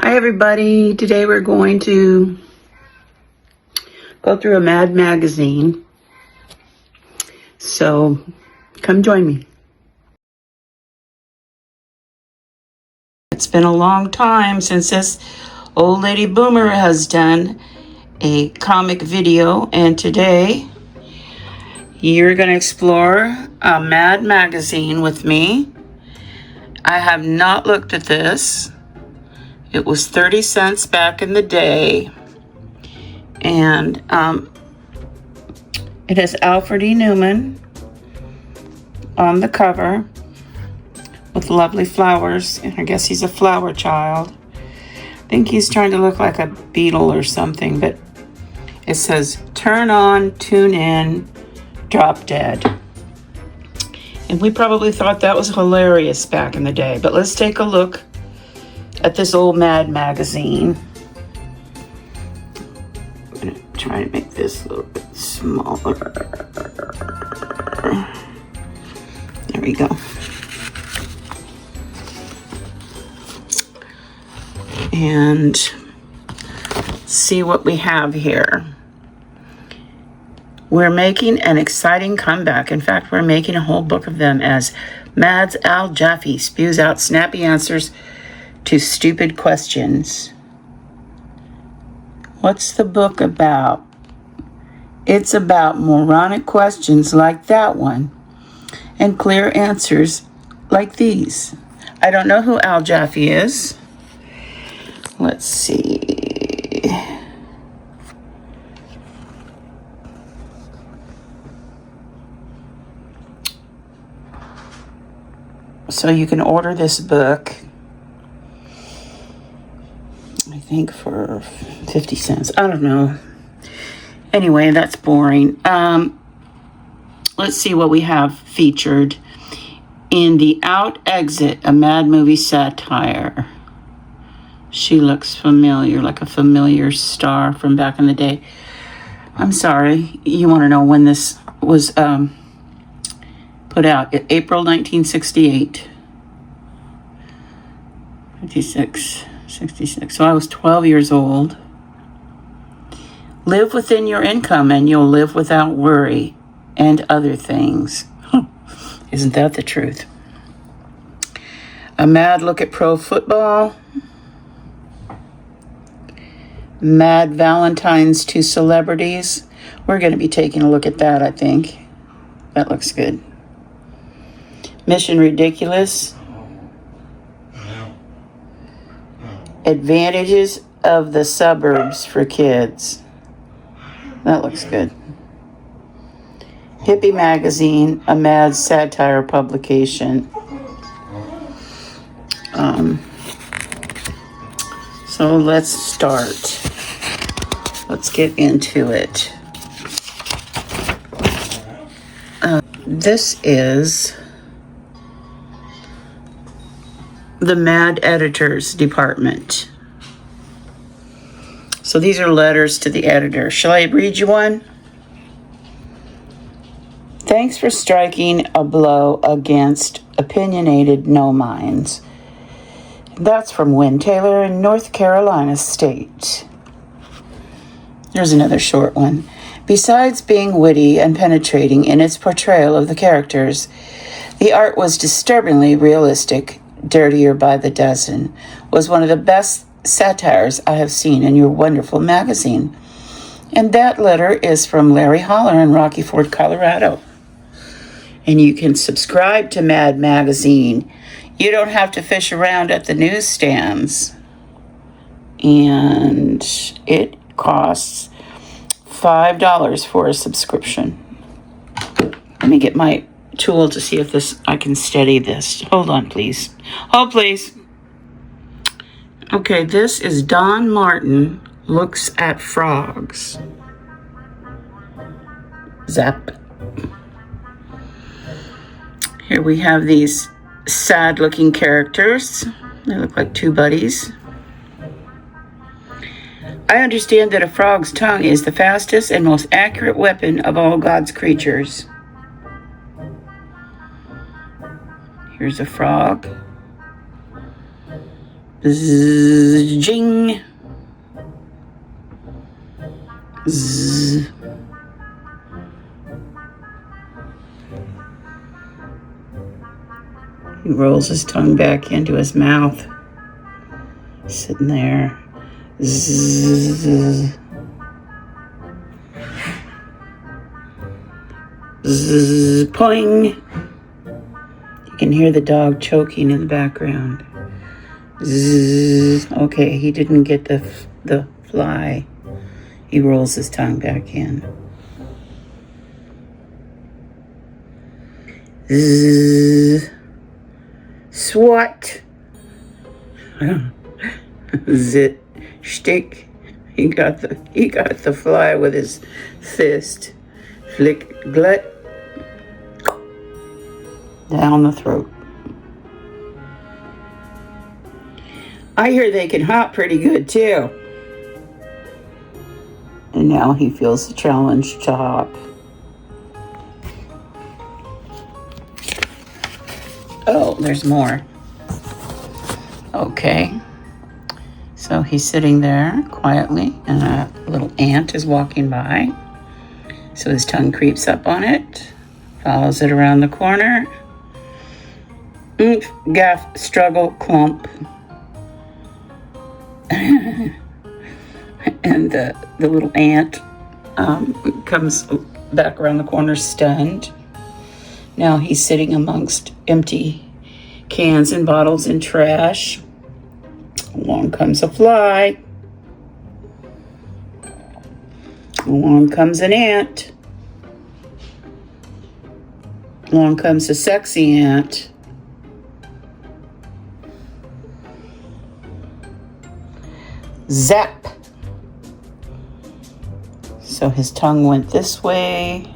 Hi everybody, today we're going to go through a Mad magazine, so come join me. It's been a long time since this old lady Boomer has done a comic video, and today you're going to explore a Mad magazine with me. I have not looked at this. It was 30 cents back in the day. And it has Alfred E. Newman on the cover with lovely flowers. And I guess he's a flower child. I think he's trying to look like a beetle or something, but it says, "Turn on, tune in, drop dead." And we probably thought that was hilarious back in the day, but let's take a look at this old Mad magazine. I'm gonna try to make this a little bit smaller. There we go. And see what we have here. We're making an exciting comeback. In fact, we're making a whole book of them as Mad's Al Jaffe spews out snappy answers to stupid questions. What's the book about? It's about moronic questions like that one and clear answers like these. I don't know who Al Jaffe is. Let's see. So you can order this book, I think for 50 cents. I don't know. Anyway, that's boring. Let's see what we have featured in the Out Exit, a Mad movie satire. She looks familiar, like a familiar star from back in the day. I'm sorry, you want to know when this was put out? April 1968. 66. So I was 12 years old. Live within your income and you'll live without worry and other things. Isn't that the truth? A mad look at pro football. Mad valentines to celebrities. We're going to be taking a look at that, I think. That looks good. Mission Ridiculous. Advantages of the suburbs for kids. That looks good. Hippie Magazine, a Mad satire publication. So let's start. Let's get into it. This is the Mad Editors Department. So these are letters to the editor. Shall I read you one? Thanks for striking a blow against opinionated no minds. That's from Wynn Taylor in North Carolina State. Here's another short one. Besides being witty and penetrating in its portrayal of the characters, the art was disturbingly realistic. Dirtier by the Dozen was one of the best satires I have seen in your wonderful magazine. And that letter is from Larry Holler in Rocky Ford, Colorado. And you can subscribe to Mad Magazine. You don't have to fish around at the newsstands. And it costs $5 for a subscription. Let me get my tool to see if I can steady this. Hold on, please. Hold, please. Okay, this is Don Martin Looks at Frogs. Zap. Here we have these sad-looking characters. They look like two buddies. I understand that a frog's tongue is the fastest and most accurate weapon of all God's creatures. Here's a frog. Zzz, jing. Zzz. He rolls his tongue back into his mouth. Sitting there. Zzz. Zzz. Poing. You can hear the dog choking in the background. Zzz. Okay, he didn't get the fly. He rolls his tongue back in. Zzz. Swat. Zit. Shtick. He got the fly with his fist. Flick. Glut. Down the throat. I hear they can hop pretty good too. And now he feels the challenge to hop. Oh, there's more. Okay. So he's sitting there quietly, and a little ant is walking by. So his tongue creeps up on it, follows it around the corner. Oomph, gaff, struggle, clump. And the little ant comes back around the corner stunned. Now he's sitting amongst empty cans and bottles and trash. Along comes a fly. Along comes an ant. Along comes a sexy ant. Zap. So his tongue went this way,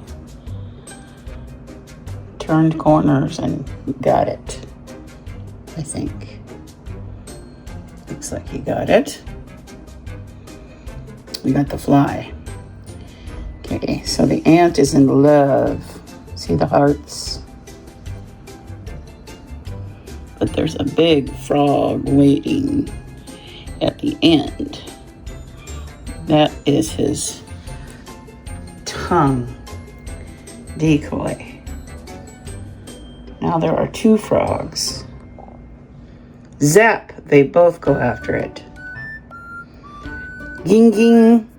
turned corners, and got it, I think. Looks like he got it. We got the fly. Okay, so the ant is in love. See the hearts? But there's a big frog waiting at the end. That is his tongue decoy. Now there are two frogs. Zap! They both go after it. Ging ging.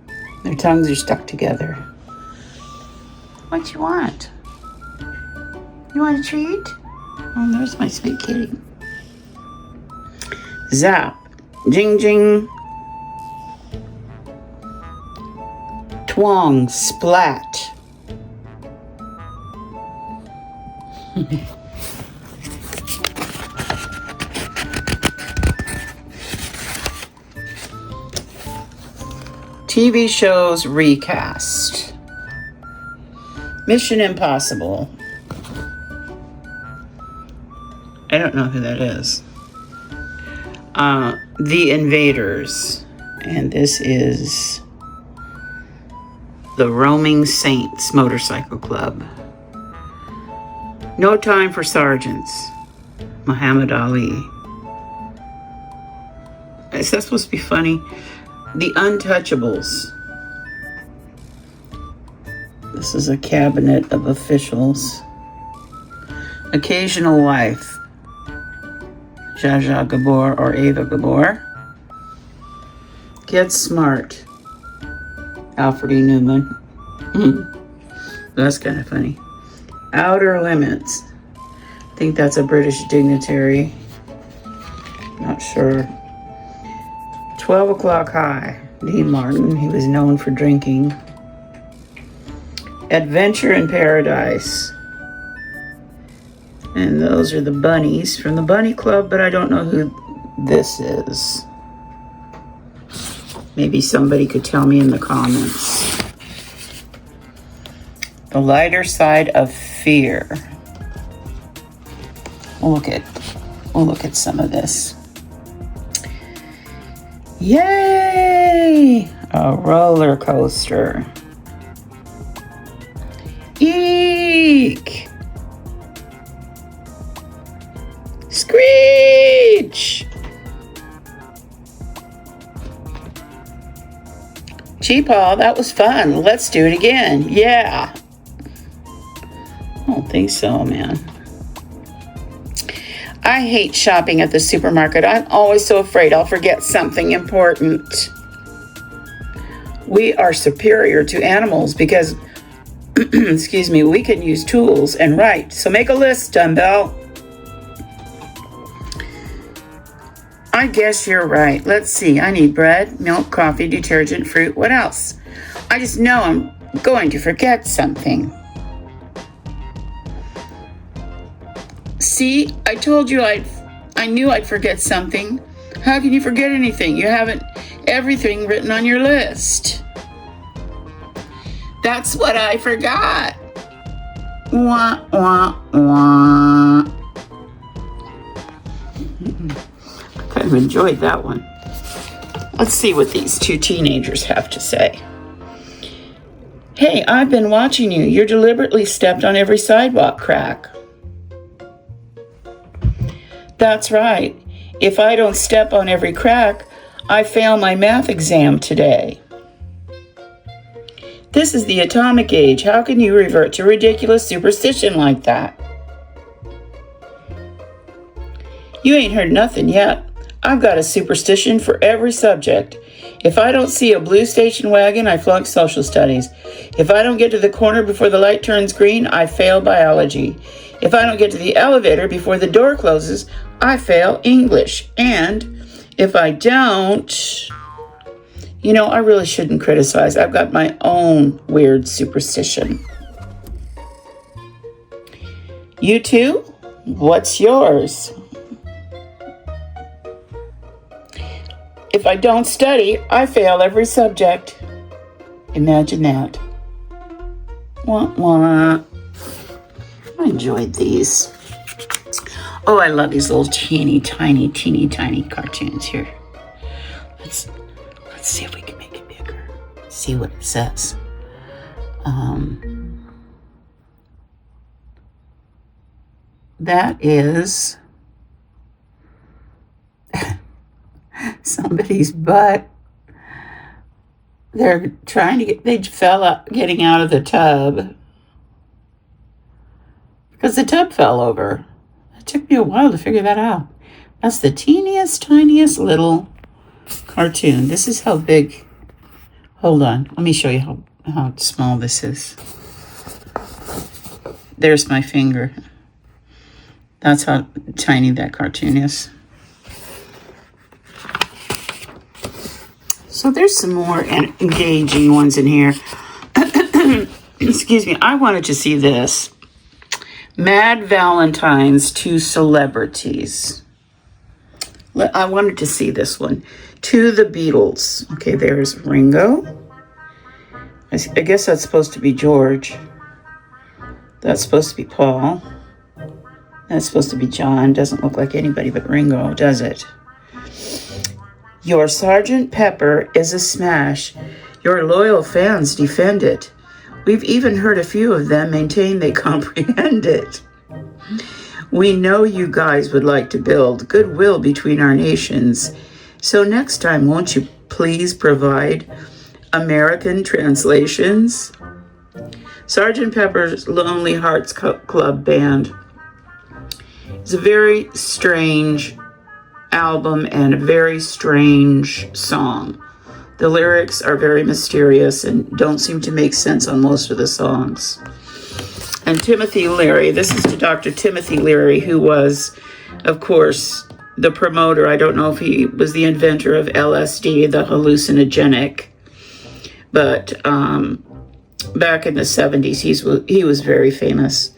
Their tongues are stuck together. What you want? You want a treat? Oh, there's my sweet kitty. Zap. Jing jing. Twang. Splat. TV shows recast. Mission Impossible. I don't know who that is. The Invaders. And this is the Roaming Saints Motorcycle Club. No Time for Sergeants. Muhammad Ali. Is that supposed to be funny? The Untouchables. This is a cabinet of officials. Occasional Wife. Zsa Zsa Gabor or Ava Gabor. Get Smart. Alfred E. Newman. That's kind of funny. Outer Limits. I think that's a British dignitary. Not sure. 12 O'Clock High. Dean Martin. He was known for drinking. Adventure in Paradise. And those are the bunnies from the Bunny Club, but I don't know who this is. Maybe somebody could tell me in the comments. The Lighter Side of Fear. We'll look at some of this. Yay! A roller coaster. Eek! Screech! Gee, Paul, that was fun. Let's do it again. Yeah. I don't think so, man. I hate shopping at the supermarket. I'm always so afraid I'll forget something important. We are superior to animals because, excuse me, we can use tools and write. So make a list, Dumbbell. I guess you're right. Let's see. I need bread, milk, coffee, detergent, fruit. What else? I just know I'm going to forget something. See, I told you I knew I'd forget something. How can you forget anything? You haven't everything written on your list. That's what I forgot. Wah, wah, wah. Kind of enjoyed that one. Let's see what these two teenagers have to say. Hey, I've been watching you. You're deliberately stepped on every sidewalk crack. That's right. If I don't step on every crack, I fail my math exam today. This is the atomic age. How can you revert to ridiculous superstition like that? You ain't heard nothing yet. I've got a superstition for every subject. If I don't see a blue station wagon, I flunk social studies. If I don't get to the corner before the light turns green, I fail biology. If I don't get to the elevator before the door closes, I fail English. And if I don't, I really shouldn't criticize. I've got my own weird superstition. You two, what's yours? If I don't study, I fail every subject. Imagine that. Wah, wah. I enjoyed these. Oh, I love these little teeny tiny cartoons here. Let's see if we can make it bigger. See what it says. That is somebody's butt. They fell out, getting out of the tub because the tub fell over. It took me a while to figure that out. That's the teeniest, tiniest little cartoon. This is how big. Hold on. Let me show you how small this is. There's my finger. That's how tiny that cartoon is. So there's some more engaging ones in here. Excuse me. I wanted to see this. Mad Valentines to Celebrities. I wanted to see this one. To the Beatles. Okay, there's Ringo. I guess that's supposed to be George. That's supposed to be Paul. That's supposed to be John. Doesn't look like anybody but Ringo, does it? Your Sgt. Pepper is a smash. Your loyal fans defend it. We've even heard a few of them maintain they comprehend it. We know you guys would like to build goodwill between our nations. So next time, won't you please provide American translations? Sgt. Pepper's Lonely Hearts Club Band is a very strange album and a very strange song. The lyrics are very mysterious and don't seem to make sense on most of the songs. And Timothy Leary, this is to Dr. Timothy Leary, who was, of course, the promoter. I don't know if he was the inventor of LSD, the hallucinogenic, but back in the 70s, he was very famous.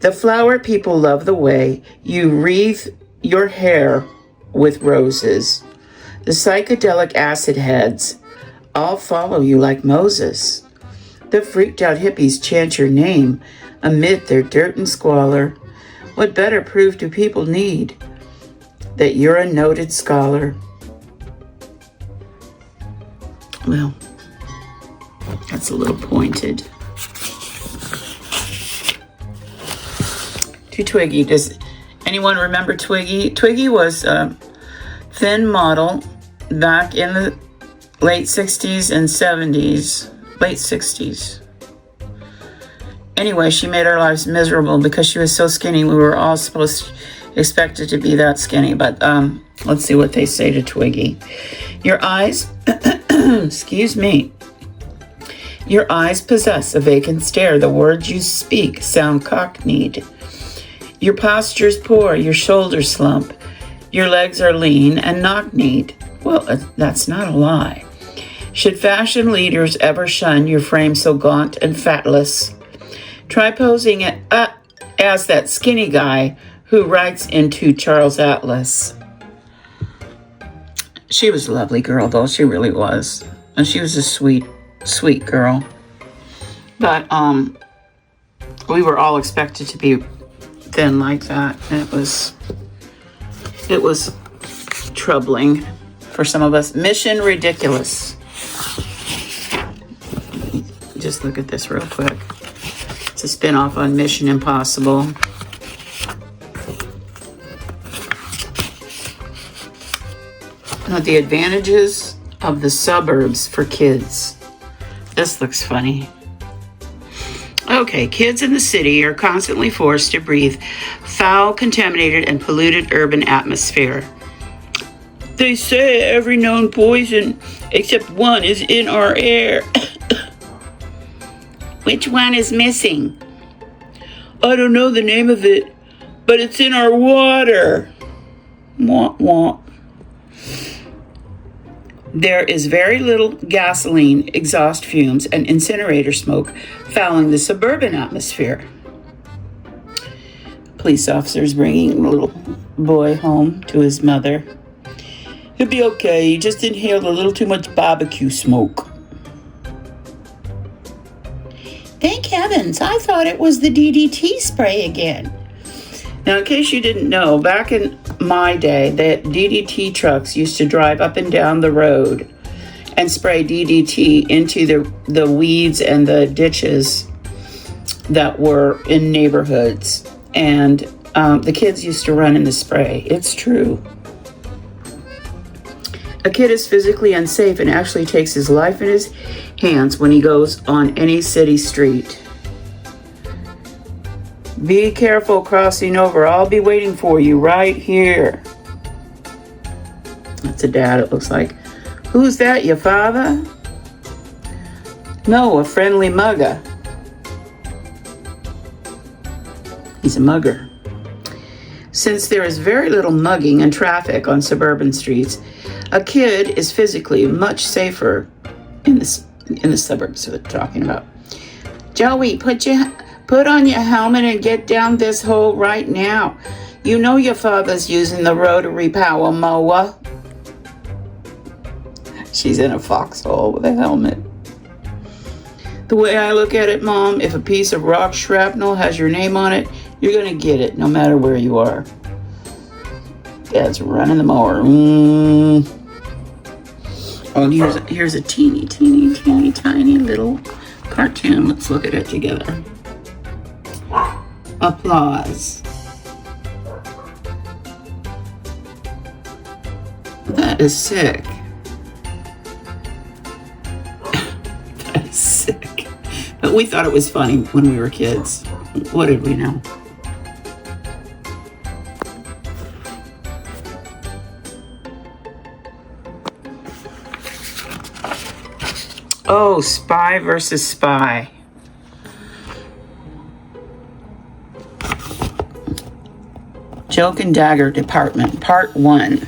The flower people love the way you wreathe your hair with roses. The psychedelic acid heads all follow you like Moses. The freaked out hippies chant your name amid their dirt and squalor. What better proof do people need that you're a noted scholar? Well, that's a little pointed. To Twiggy. Does anyone remember Twiggy? Twiggy was a thin model back in the late 60s and 70s. Late 60s. Anyway, she made our lives miserable because she was so skinny. We were all expected to be that skinny. But let's see what they say to Twiggy. Your eyes, excuse me. Your eyes possess a vacant stare. The words you speak sound cockneyed. Your posture's poor. Your shoulders slump. Your legs are lean and knock-kneed. Well, that's not a lie. Should fashion leaders ever shun your frame so gaunt and fatless, try posing as that skinny guy who writes into Charles Atlas. She was a lovely girl, though. She really was. And she was a sweet, sweet girl. But we were all expected to be thin like that. And it was troubling for some of us. Mission Ridiculous. Just look at this real quick. It's a spin-off on Mission Impossible. Now, the advantages of the suburbs for kids. This looks funny. Okay, kids in the city are constantly forced to breathe foul, contaminated, and polluted urban atmosphere. They say every known poison except one is in our air. Which one is missing? I don't know the name of it, but it's in our water. Womp womp. There is very little gasoline, exhaust fumes, and incinerator smoke fouling the suburban atmosphere. Police officers bringing a little boy home to his mother. He'll be okay. He just inhaled a little too much barbecue smoke. Thank heavens, I thought it was the DDT spray again. Now, in case you didn't know, back in my day, the DDT trucks used to drive up and down the road and spray DDT into the weeds and the ditches that were in neighborhoods. And the kids used to run in the spray. It's true. A kid is physically unsafe and actually takes his life in his hands when he goes on any city street. Be careful crossing over. I'll be waiting for you right here. That's a dad, it looks like. Who's that, your father? No, a friendly mugger. He's a mugger. Since there is very little mugging and traffic on suburban streets, a kid is physically much safer in the suburbs we're talking about. Joey, put on your helmet and get down this hole right now. You know your father's using the rotary power mower. She's in a foxhole with a helmet. The way I look at it, Mom, if a piece of rock shrapnel has your name on it, you're going to get it no matter where you are. Dad's running the mower. Oh, here's a teeny tiny little cartoon. Let's look at it together. Applause. That is sick. That is sick. But we thought it was funny when we were kids. What did we know? Oh, Spy versus Spy. Joke and Dagger Department, Part 1.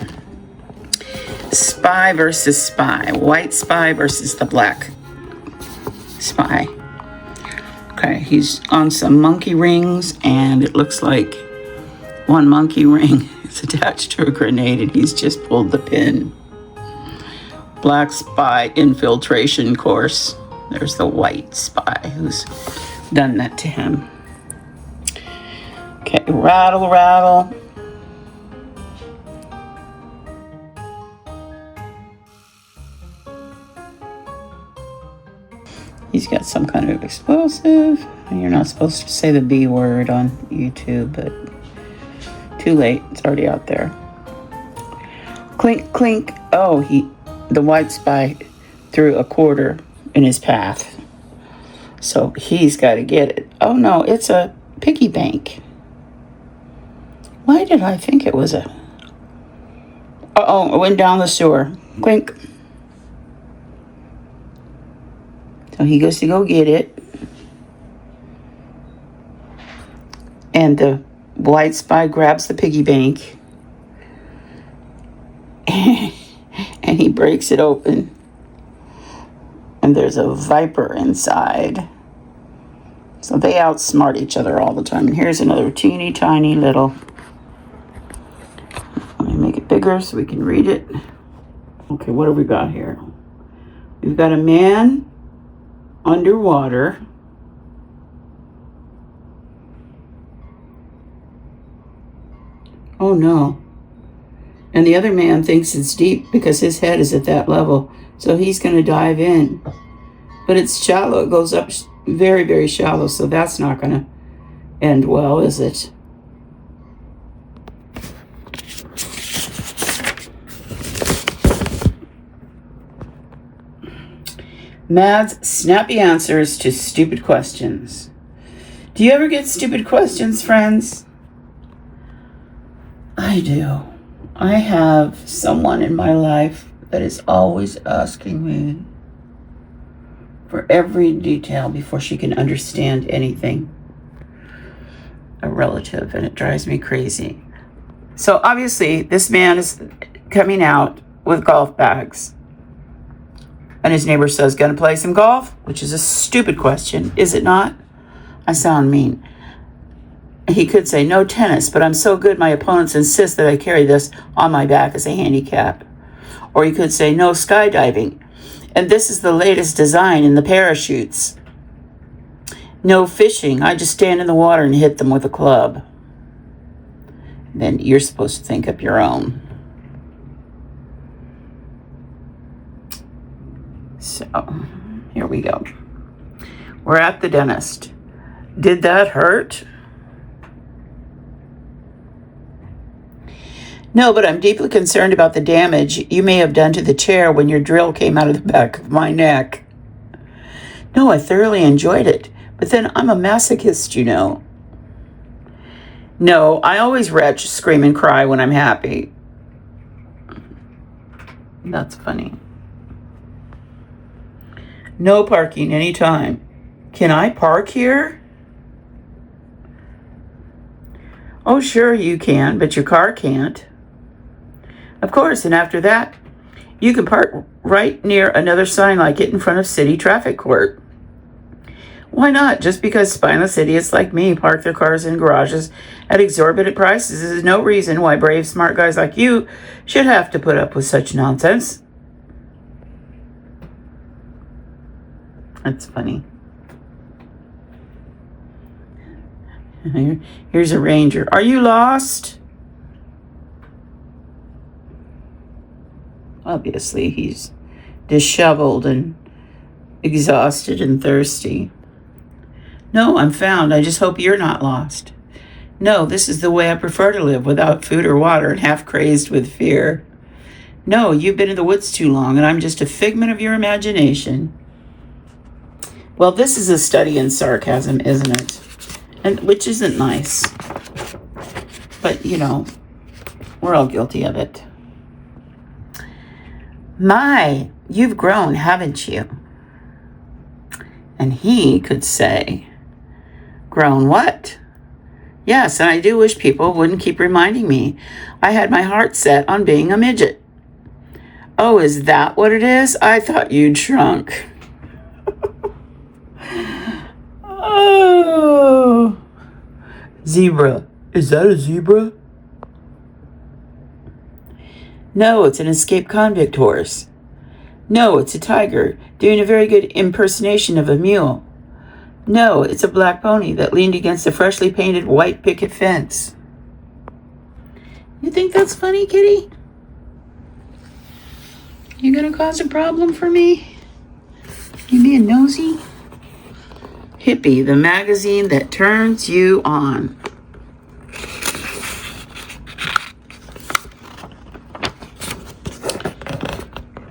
Spy versus Spy. White spy versus the black spy. Okay, he's on some monkey rings, and it looks like one monkey ring is attached to a grenade, and he's just pulled the pin. Black spy infiltration course. There's the white spy who's done that to him. Okay, rattle, rattle. He's got some kind of explosive. You're not supposed to say the B word on YouTube, but too late. It's already out there. Clink, clink. Oh, the white spy threw a quarter in his path. So he's got to get it. Oh no, it's a piggy bank. Why did I think it was a... Uh-oh, it went down the sewer. Clink. So he goes to go get it. And the white spy grabs the piggy bank. And he breaks it open. And there's a viper inside. So they outsmart each other all the time. And here's another teeny tiny little... Let me make it bigger so we can read it. Okay, what have we got here? We've got a man underwater. Oh no. And the other man thinks it's deep because his head is at that level. So he's going to dive in. But it's shallow. It goes up very, very shallow. So that's not going to end well, is it? Mad's snappy answers to stupid questions. Do you ever get stupid questions, friends? I do. I have someone in my life that is always asking me for every detail before she can understand anything. A relative, and it drives me crazy. So obviously, this man is coming out with golf bags. And his neighbor says, "Gonna play some golf?" Which is a stupid question, is it not? I sound mean. He could say, "No tennis, but I'm so good my opponents insist that I carry this on my back as a handicap." Or he could say, "No skydiving, and this is the latest design in the parachutes." "No fishing, I just stand in the water and hit them with a club." And then you're supposed to think up your own. So, here we go. We're at the dentist. Did that hurt? No, but I'm deeply concerned about the damage you may have done to the chair when your drill came out of the back of my neck. No, I thoroughly enjoyed it, but then I'm a masochist, you know. No, I always retch, scream, and cry when I'm happy. That's funny. No parking anytime. Can I park here? Oh, sure you can, but your car can't. Of course, and after that, you can park right near another sign like it in front of City Traffic Court. Why not? Just because spineless idiots like me park their cars in garages at exorbitant prices is no reason why brave, smart guys like you should have to put up with such nonsense. That's funny. Here's a ranger. Are you lost? Obviously, he's disheveled and exhausted and thirsty. No, I'm found. I just hope you're not lost. No, this is the way I prefer to live, without food or water and half crazed with fear. No, you've been in the woods too long, and I'm just a figment of your imagination. Well, this is a study in sarcasm, isn't it? And which isn't nice. But, you know, we're all guilty of it. My, you've grown, haven't you? And he could say, grown what? Yes, and I do wish people wouldn't keep reminding me. I had my heart set on being a midget. Oh, is that what it is? I thought you'd shrunk. Oh. Zebra. Is that a zebra? No, it's an escaped convict horse. No, it's a tiger doing a very good impersonation of a mule. No, it's a black pony that leaned against a freshly painted white picket fence. You think that's funny, kitty? You gonna cause a problem for me? You being nosy? Hippie, the magazine that turns you on.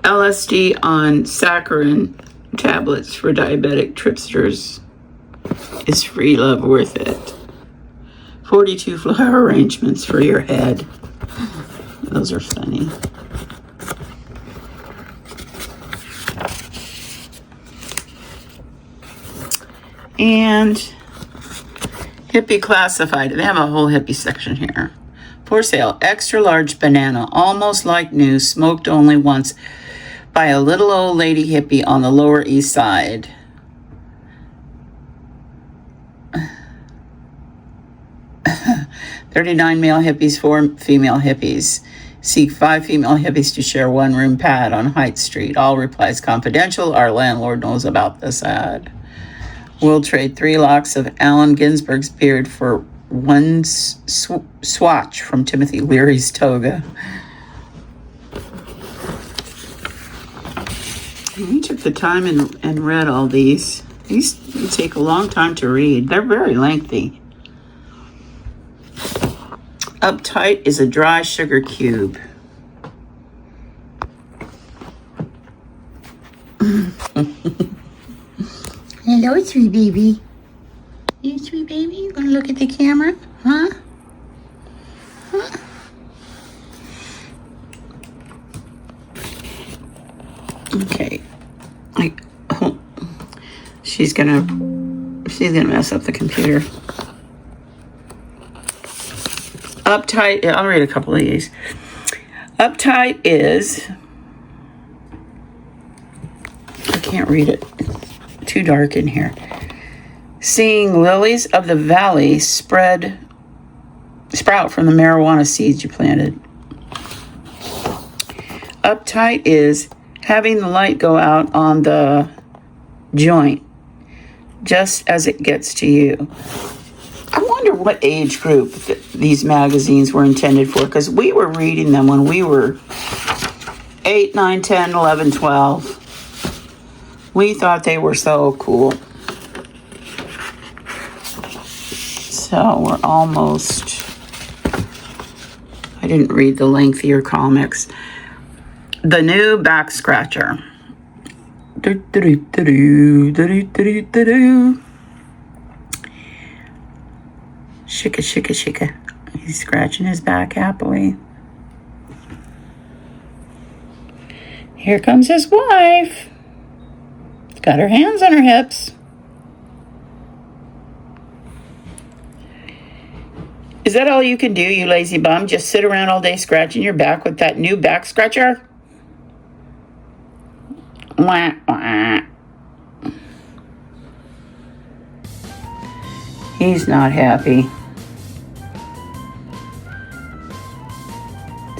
LSD on saccharin tablets for diabetic tripsters. Is free love worth it? 42 flower arrangements for your head. Those are funny. And hippie classified. They have a whole hippie section here. For sale, extra large banana, almost like new, smoked only once by a little old lady hippie on the Lower East Side. $39 male hippies, 4 female hippies. Seek 5 female hippies to share one room pad on Height Street. All replies confidential. Our landlord knows about this ad. We'll trade 3 locks of Allen Ginsberg's beard for one swatch from Timothy Leary's toga. We took the time and read all these. These take a long time to read. They're very lengthy. Uptight is a dry sugar cube. Hello, sweet baby. You sweet baby? You gonna look at the camera? Huh? Huh? Okay. She's gonna mess up the computer. Uptight, I'll read a couple of these. Uptight is, I can't read it. It's too dark in here. Seeing lilies of the valley sprout from the marijuana seeds you planted. Uptight is having the light go out on the joint just as it gets to you. I wonder what age group these magazines were intended for, because we were reading them when we were 8, 9, 10, 11, 12. We thought they were so cool. So we're almost... I didn't read the lengthier comics. The new back scratcher. Shika, shika, shika. He's scratching his back happily. Here comes his wife. She's got her hands on her hips. Is that all you can do, you lazy bum? Just sit around all day scratching your back with that new back scratcher? Wah, wah. He's not happy.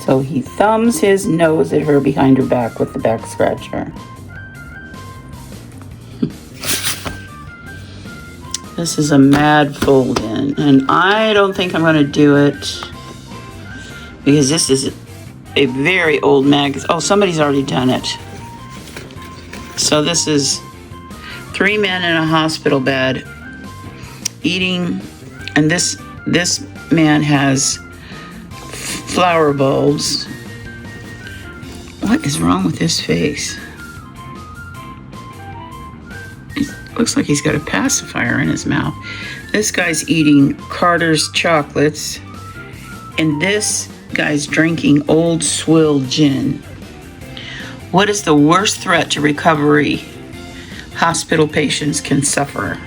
So he thumbs his nose at her behind her back with the back scratcher. This is a mad fold-in, and I don't think I'm going to do it because this is a very old magazine. Oh, somebody's already done it. So this is 3 men in a hospital bed eating, and this man has flower bulbs. What is wrong with this face? Looks like he's got a pacifier in his mouth. This guy's eating Carter's chocolates, and this guy's drinking Old Swill gin. What is the worst threat to recovery hospital patients can suffer?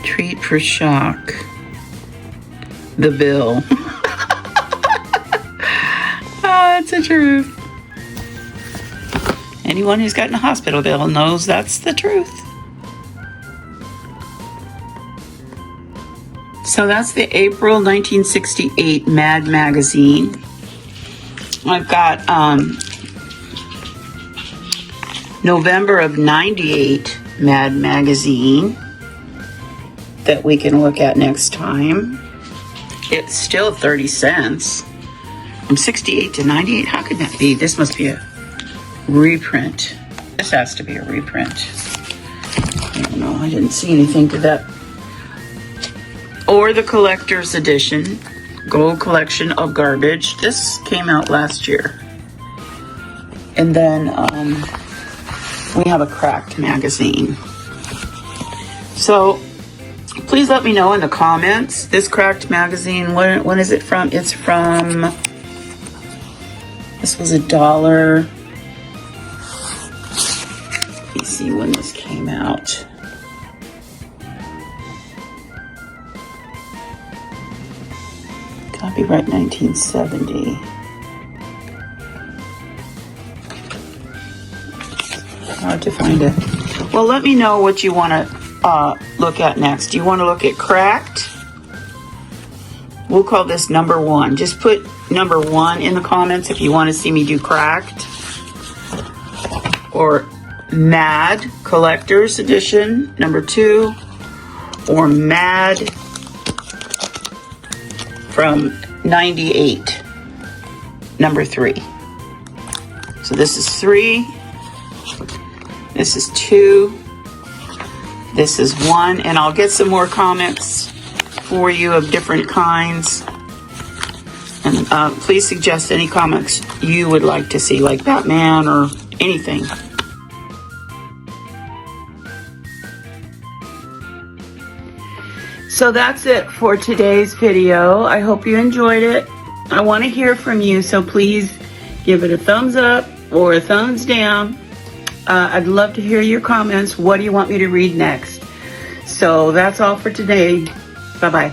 Treat for shock. The bill. Oh, it's the truth. Anyone who's gotten a hospital bill knows that's the truth. So that's the April 1968 Mad magazine. I've got November of 98 Mad magazine that we can look at next time. It's still 30 cents. From 68 to 98, how could that be? This must be a reprint. This has to be a reprint. I don't know, I didn't see anything to that. Or the collector's edition, Gold Collection of Garbage. This came out last year. And then we have a Cracked magazine. So please let me know in the comments. This Cracked magazine, when is it from? It's from, this was $1. Let me see when this came out. Copyright 1970. Hard to find it. Well, let me know what you want to look at next. Do you want to look at Cracked? We'll call this number 1. Just put number 1 in the comments if you want to see me do Cracked. Or Mad Collector's Edition, number 2. Or Mad from 98, number 3. So this is 3. This is 2. This is 1. And I'll get some more comics for you of different kinds. And please suggest any comics you would like to see, like Batman or anything. So that's it for today's video. I hope you enjoyed it. I want to hear from you, so please give it a thumbs up or a thumbs down. I'd love to hear your comments. What do you want me to read next? So that's all for today. Bye-bye.